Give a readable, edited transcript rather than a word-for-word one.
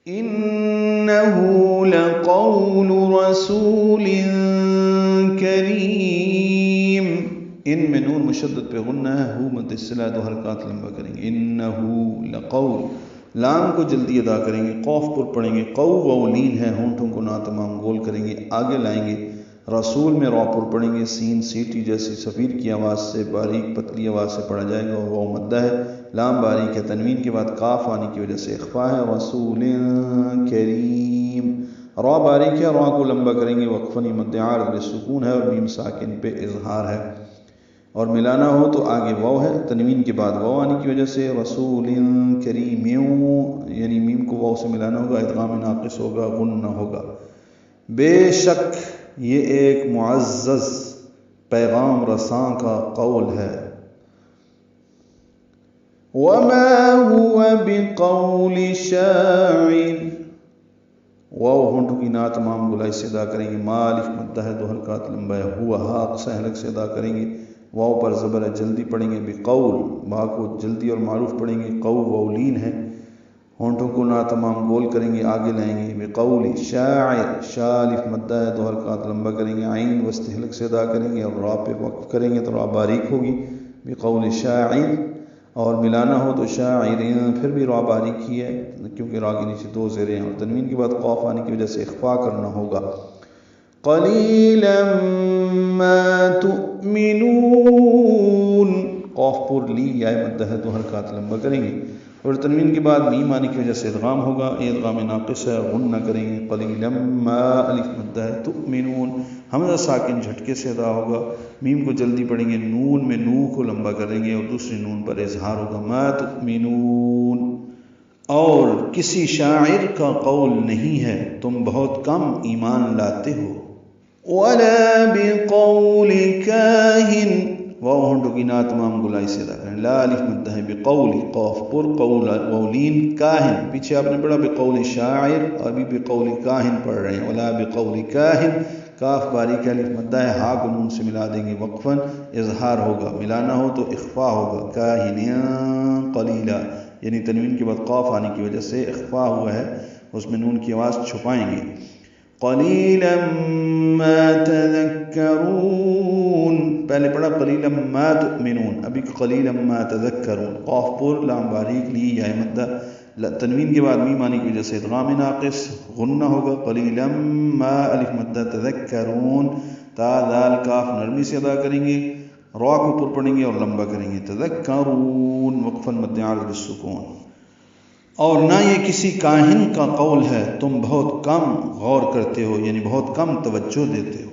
إنه لقول رسول کریم. ان میں نون مشدد پہ غنہ ہے، ہو مد الصلہ، دو حرکات لمبا کریں گے. انه لقول، لام کو جلدی ادا کریں گے، قوف پر پڑھیں گے، قو و لین ہے، ہونٹوں کو نا تمام گول کریں گے، آگے لائیں گے. رسول میں را پر پڑھیں گے، سین سیٹی جیسی صفیر کی آواز سے، باریک پتلی آواز سے پڑھا جائے گا. وہ مدہ ہے، لام باریک ہے، تنوین کے بعد کاف آنے کی وجہ سے اخفا ہے. رسول کریم، را باریک ہے، را کو لمبا کریں گے، وقفاً مد عارض بالسکون ہے، اور میم ساکن پہ اظہار ہے. اور ملانا ہو تو آگے واو ہے، تنوین کے بعد واو آنے کی وجہ سے رسول کریم، یعنی میم کو واو سے ملانا ہوگا، ادغام ناقص ہوگا، غنہ ہوگا. بے شک یہ ایک معزز پیغام رساں کا قول ہے. وما هو بقول شاعر، واو ہونٹوں کی نا تمام گلائی سے ادا کریں گے، ما الف مدہ ہے، دو حرکات لمبا ہے. ہوا ہا اقصی حلق سے ادا کریں گے، واو پر زبر ہے، جلدی پڑھیں گے. بقول، با کو جلدی اور معروف پڑھیں گے. قو وولین ہے، ہونٹوں کو نا تمام گول کریں گے، آگے لائیں گے. بقول شاعر، شا الف مدہ ہے، دو حرکات لمبا کریں گے. عین وسط حلق سے ادا کریں گے، اور را پہ وقف کریں گے تو را باریک ہوگی. بقول شاعر، اور ملانا ہو تو شاعر، پھر بھی را باریک ہی ہے کیونکہ را کے نیچے دو زیریں ہیں، اور تنوین کے بعد قاف آنے کی وجہ سے اخفا کرنا ہوگا. قلیلا ما تؤمنون، قاف پر لی یا مدہ ہے، دو حرکات لمبا کریں گے، اور تنوین کے بعد میم آنے کی وجہ سے ادغام ہوگا، یہ ادغام ناقص ہے، غنہ کریں گے. قلیلا ما الف مدہ ہے، تؤمنون، حمزہ ساکن جھٹکے سے ادا ہوگا، میم کو جلدی پڑھیں گے، نون میں نو کو لمبا کریں گے، اور دوسری نون پر اظہار ہوگا. ما تؤمنون، اور کسی شاعر کا قول نہیں ہے، تم بہت کم ایمان لاتے ہو. ولا بقول کاہن، واو ہونٹوں کی نا تمام گلائی سے ادا کریں. لا الف مدہ ہے، بقول قاف پر، قول وولین، کاہن پیچھے آپ نے پڑھا بقول شاعر، ابھی بقول کاہن پڑھ رہے ہیں. ولا بقول کاہن، کاف باریک الف مدہ ہے، ہا کو نون سے ملا دیں گے، وقفاً اظہار ہوگا، ملانا ہو تو اخفا ہوگا. کاہن قلیلا، یعنی تنوین کے بعد قاف آنے کی وجہ سے اخفا ہوا ہے، اس میں نون کی آواز چھپائیں گے. قلیلا ما تذکرون، پہلے پڑھا قلیلا ما تؤمنون، ابھی قلیلا ما تذکرون. قاف پر، لام باریک لی یا مدہ، تنوین کے بعد میم آنے کی وجہ سے ادغام ناقص، غنہ ہوگا. قلیلا ما الف مدہ تذکرون، تا دال کاف نرمی سے ادا کریں گے، را کو پر پڑھیں گے اور لمبا کریں گے. تذکرون، وقفاً مد عارض بالسکون. اور نہ یہ کسی کاہن کا قول ہے، تم بہت کم غور کرتے ہو، یعنی بہت کم توجہ دیتے ہو.